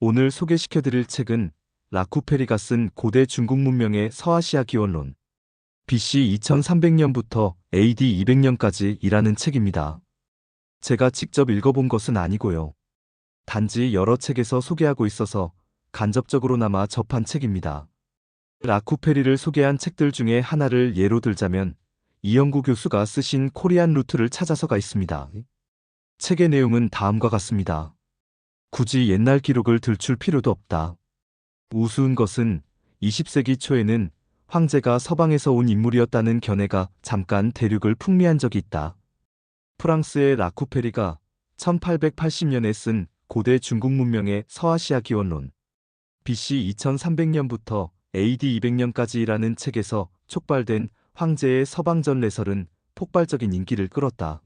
오늘 소개시켜드릴 책은 라쿠페리가 쓴 고대 중국 문명의 서아시아 기원론, BC 2300년부터 AD 200년까지 이라는 책입니다. 제가 직접 읽어본 것은 아니고요. 단지 여러 책에서 소개하고 있어서 간접적으로나마 접한 책입니다. 라쿠페리를 소개한 책들 중에 하나를 예로 들자면 이영구 교수가 쓰신 코리안 루트를 찾아서가 있습니다. 책의 내용은 다음과 같습니다. 굳이 옛날 기록을 들출 필요도 없다. 우스운 것은 20세기 초에는 황제가 서방에서 온 인물이었다는 견해가 잠깐 대륙을 풍미한 적이 있다. 프랑스의 라쿠페리가 1880년에 쓴 고대 중국 문명의 서아시아 기원론, BC 2300년부터 AD 200년까지라는 책에서 촉발된 황제의 서방전 레설은 폭발적인 인기를 끌었다.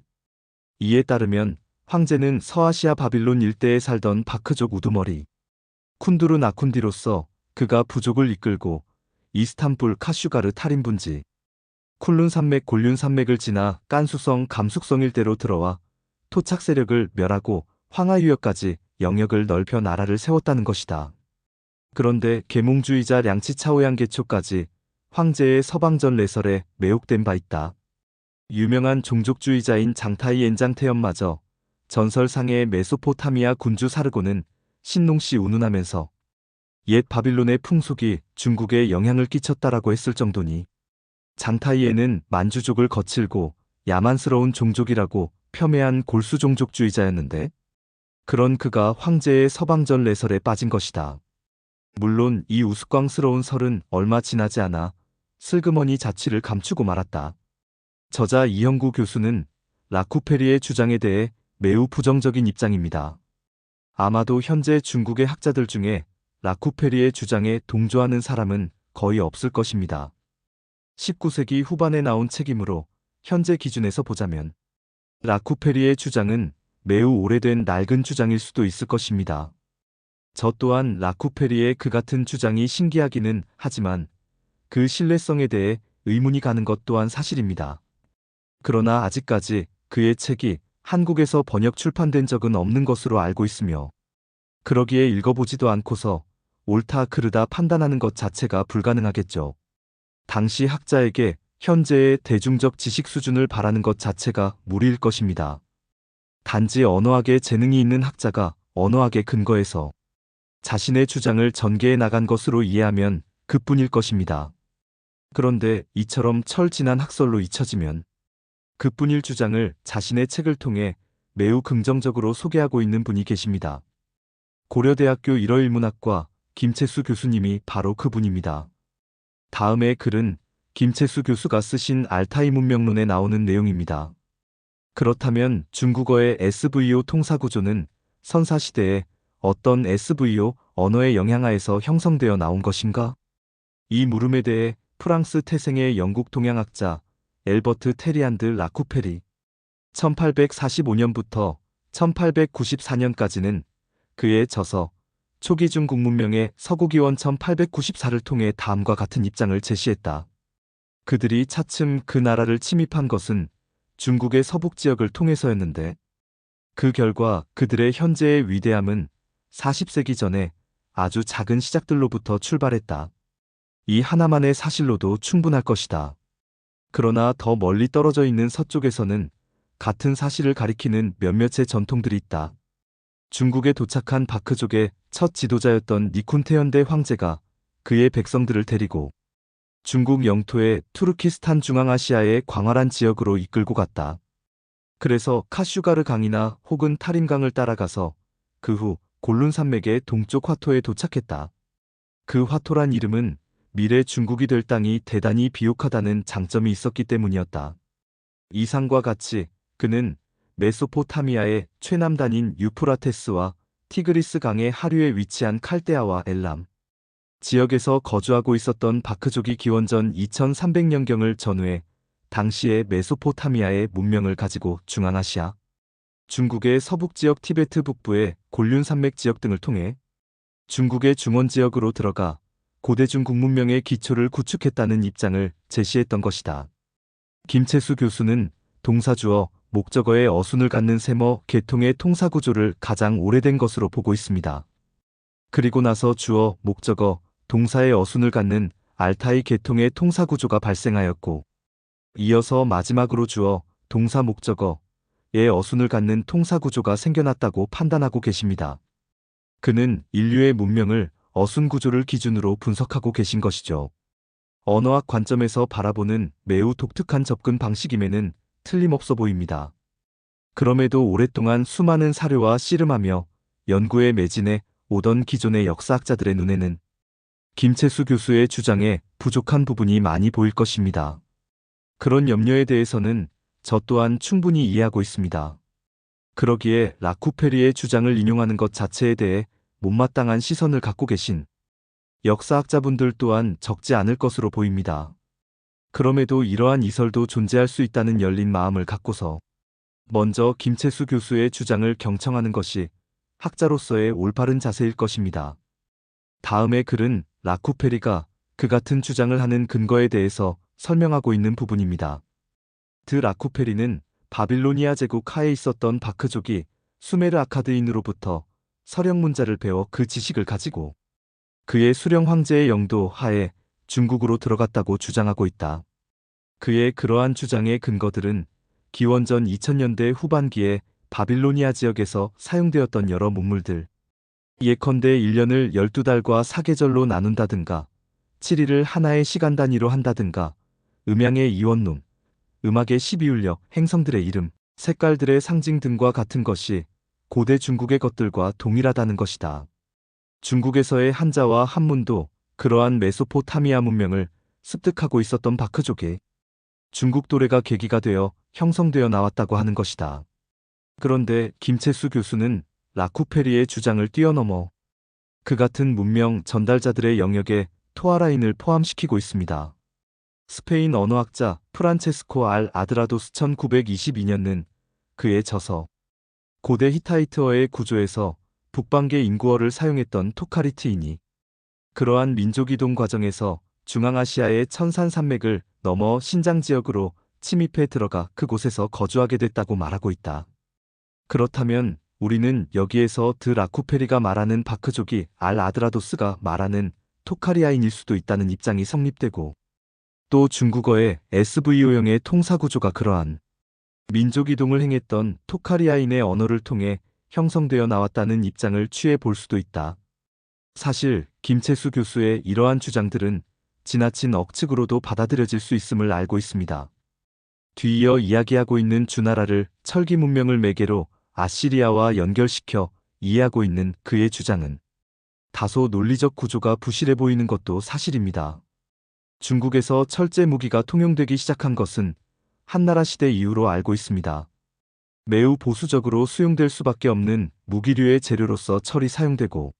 이에 따르면 황제는 서아시아 바빌론 일대에 살던 바크족 우두머리 쿤두르 나쿤디로서 그가 부족을 이끌고 이스탄불 카슈가르 탈인분지 쿨룬 산맥 골륜 산맥을 지나 깐수성 감숙성 일대로 들어와 토착 세력을 멸하고 황하유역까지 영역을 넓혀 나라를 세웠다는 것이다. 그런데 계몽주의자 량치차오양 개초까지 황제의 서방전 레설에 매혹된 바 있다. 유명한 종족주의자인 장타이 엔장태연마저 전설상의 메소포타미아 군주 사르고는 신농시 운운하면서 옛 바빌론의 풍속이 중국에 영향을 끼쳤다라고 했을 정도니 장타이에는 만주족을 거칠고 야만스러운 종족이라고 폄훼한 골수종족주의자였는데 그런 그가 황제의 서방전 레설에 빠진 것이다. 물론 이 우스꽝스러운 설은 얼마 지나지 않아 슬그머니 자취를 감추고 말았다. 저자 이영구 교수는 라쿠페리의 주장에 대해 매우 부정적인 입장입니다. 아마도 현재 중국의 학자들 중에 라쿠페리의 주장에 동조하는 사람은 거의 없을 것입니다. 19세기 후반에 나온 책이므로 현재 기준에서 보자면 라쿠페리의 주장은 매우 오래된 낡은 주장일 수도 있을 것입니다. 저 또한 라쿠페리의 그 같은 주장이 신기하기는 하지만 그 신뢰성에 대해 의문이 가는 것 또한 사실입니다. 그러나 아직까지 그의 책이 한국에서 번역 출판된 적은 없는 것으로 알고 있으며 그러기에 읽어보지도 않고서 옳다 그르다 판단하는 것 자체가 불가능하겠죠. 당시 학자에게 현재의 대중적 지식 수준을 바라는 것 자체가 무리일 것입니다. 단지 언어학에 재능이 있는 학자가 언어학에 근거해서 자신의 주장을 전개해 나간 것으로 이해하면 그뿐일 것입니다. 그런데 이처럼 철진한 학설로 잊혀지면 그뿐일 주장을 자신의 책을 통해 매우 긍정적으로 소개하고 있는 분이 계십니다. 고려대학교 일어일문학과 김채수 교수님이 바로 그분입니다. 다음의 글은 김채수 교수가 쓰신 알타이 문명론에 나오는 내용입니다. 그렇다면 중국어의 SVO 통사구조는 선사시대에 어떤 SVO 언어의 영향하에서 형성되어 나온 것인가? 이 물음에 대해 프랑스 태생의 영국 동양학자 엘버트 테리안드 라쿠페리 1845년부터 1894년까지는 그의 저서 초기 중국 문명의 서구기원 1894를 통해 다음과 같은 입장을 제시했다. 그들이 차츰 그 나라를 침입한 것은 중국의 서북 지역을 통해서였는데 그 결과 그들의 현재의 위대함은 40세기 전에 아주 작은 시작들로부터 출발했다. 이 하나만의 사실로도 충분할 것이다. 그러나 더 멀리 떨어져 있는 서쪽에서는 같은 사실을 가리키는 몇몇의 전통들이 있다. 중국에 도착한 바크족의 첫 지도자였던 니쿤테현대 황제가 그의 백성들을 데리고 중국 영토의 투르키스탄 중앙아시아의 광활한 지역으로 이끌고 갔다. 그래서 카슈가르 강이나 혹은 타림강을 따라가서 그 후 골룬 산맥의 동쪽 화토에 도착했다. 그 화토란 이름은 미래 중국이 될 땅이 대단히 비옥하다는 장점이 있었기 때문이었다. 이상과 같이 그는 메소포타미아의 최남단인 유프라테스와 티그리스 강의 하류에 위치한 칼데아와 엘람 지역에서 거주하고 있었던 바크족이 기원전 2300년경을 전후해 당시의 메소포타미아의 문명을 가지고 중앙아시아, 중국의 서북지역 티베트 북부의 골륜 산맥 지역 등을 통해 중국의 중원 지역으로 들어가 고대 중국 문명의 기초를 구축했다는 입장을 제시했던 것이다. 김채수 교수는 동사주어, 목적어의 어순을 갖는 세머, 계통의 통사구조를 가장 오래된 것으로 보고 있습니다. 그리고 나서 주어, 목적어, 동사의 어순을 갖는 알타이 계통의 통사구조가 발생하였고, 이어서 마지막으로 주어, 동사, 목적어의 어순을 갖는 통사구조가 생겨났다고 판단하고 계십니다. 그는 인류의 문명을 어순 구조를 기준으로 분석하고 계신 것이죠. 언어학 관점에서 바라보는 매우 독특한 접근 방식임에는 틀림없어 보입니다. 그럼에도 오랫동안 수많은 사료와 씨름하며 연구에 매진해 오던 기존의 역사학자들의 눈에는 김채수 교수의 주장에 부족한 부분이 많이 보일 것입니다. 그런 염려에 대해서는 저 또한 충분히 이해하고 있습니다. 그러기에 라쿠페리의 주장을 인용하는 것 자체에 대해 못마땅한 시선을 갖고 계신 역사학자분들 또한 적지 않을 것으로 보입니다. 그럼에도 이러한 이설도 존재할 수 있다는 열린 마음을 갖고서 먼저 김채수 교수의 주장을 경청하는 것이 학자로서의 올바른 자세일 것입니다. 다음의 글은 라쿠페리가 그 같은 주장을 하는 근거에 대해서 설명하고 있는 부분입니다. 드 라쿠페리는 바빌로니아 제국 하에 있었던 바크족이 수메르 아카드인으로부터 서령 문자를 배워 그 지식을 가지고 그의 수령 황제의 영도 하에 중국으로 들어갔다고 주장하고 있다. 그의 그러한 주장의 근거들은 기원전 2000년대 후반기에 바빌로니아 지역에서 사용되었던 여러 문물들, 예컨대 1년을 12달과 사계절로 나눈다든가 7일을 하나의 시간 단위로 한다든가 음양의 이원룸, 음악의 12울력, 행성들의 이름, 색깔들의 상징 등과 같은 것이 고대 중국의 것들과 동일하다는 것이다. 중국에서의 한자와 한문도 그러한 메소포타미아 문명을 습득하고 있었던 바크족의 중국 도래가 계기가 되어 형성되어 나왔다고 하는 것이다. 그런데 김채수 교수는 라쿠페리의 주장을 뛰어넘어 그 같은 문명 전달자들의 영역에 토아라인을 포함시키고 있습니다. 스페인 언어학자 프란체스코 알 아드라도스 1922년은 그의 저서 고대 히타이트어의 구조에서 북방계 인구어를 사용했던 토카리트이니 그러한 민족이동 과정에서 중앙아시아의 천산산맥을 넘어 신장 지역으로 침입해 들어가 그곳에서 거주하게 됐다고 말하고 있다. 그렇다면 우리는 여기에서 드 라쿠페리가 말하는 바크족이 알 아드라도스가 말하는 토카리아인일 수도 있다는 입장이 성립되고 또 중국어의 SVO형의 통사구조가 그러한 민족이동을 행했던 토카리아인의 언어를 통해 형성되어 나왔다는 입장을 취해 볼 수도 있다. 사실 김채수 교수의 이러한 주장들은 지나친 억측으로도 받아들여질 수 있음을 알고 있습니다. 뒤이어 이야기하고 있는 주나라를 철기 문명을 매개로 아시리아와 연결시켜 이해하고 있는 그의 주장은 다소 논리적 구조가 부실해 보이는 것도 사실입니다. 중국에서 철제 무기가 통용되기 시작한 것은 한나라 시대 이후로 알고 있습니다. 매우 보수적으로 수용될 수밖에 없는 무기류의 재료로서 철이 사용되고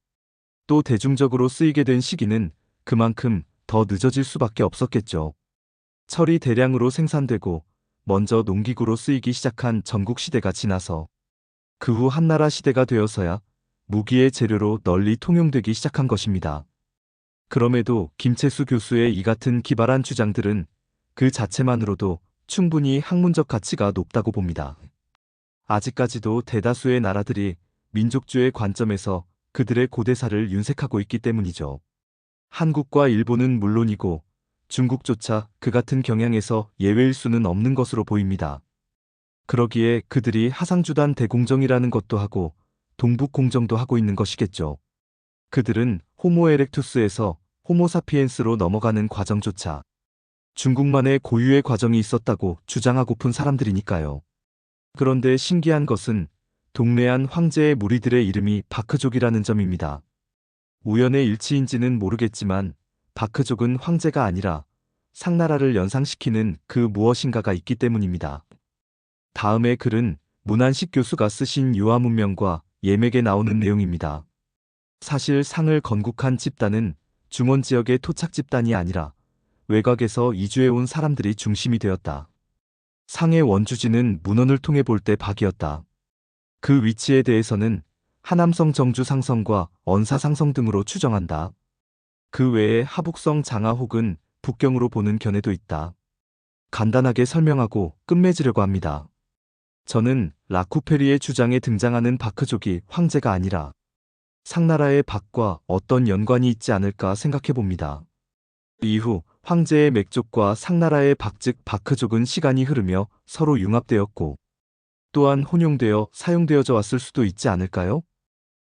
또 대중적으로 쓰이게 된 시기는 그만큼 더 늦어질 수밖에 없었겠죠. 철이 대량으로 생산되고 먼저 농기구로 쓰이기 시작한 전국시대가 지나서 그 후 한나라 시대가 되어서야 무기의 재료로 널리 통용되기 시작한 것입니다. 그럼에도 김채수 교수의 이 같은 기발한 주장들은 그 자체만으로도 충분히 학문적 가치가 높다고 봅니다. 아직까지도 대다수의 나라들이 민족주의 관점에서 그들의 고대사를 윤색하고 있기 때문이죠. 한국과 일본은 물론이고 중국조차 그 같은 경향에서 예외일 수는 없는 것으로 보입니다. 그러기에 그들이 하상주단 대공정이라는 것도 하고 동북공정도 하고 있는 것이겠죠. 그들은 호모 에렉투스에서 호모사피엔스로 넘어가는 과정조차 중국만의 고유의 과정이 있었다고 주장하고픈 사람들이니까요. 그런데 신기한 것은 동래안 황제의 무리들의 이름이 바크족이라는 점입니다. 우연의 일치인지는 모르겠지만 바크족은 황제가 아니라 상나라를 연상시키는 그 무엇인가가 있기 때문입니다. 다음의 글은 문안식 교수가 쓰신 유아문명과 예맥에 나오는 내용입니다. 사실 상을 건국한 집단은 중원 지역의 토착 집단이 아니라 외곽에서 이주해온 사람들이 중심이 되었다. 상의 원주지는 문헌을 통해 볼 때 박이었다. 그 위치에 대해서는 하남성 정주 상성과 언사 상성 등으로 추정한다. 그 외에 하북성 장하 혹은 북경으로 보는 견해도 있다. 간단하게 설명하고 끝맺으려고 합니다. 저는 라쿠페리의 주장에 등장하는 바크족이 황제가 아니라 상나라의 박과 어떤 연관이 있지 않을까 생각해 봅니다. 이후 황제의 맥족과 상나라의 박 즉 바크족은 시간이 흐르며 서로 융합되었고 또한 혼용되어 사용되어져 왔을 수도 있지 않을까요?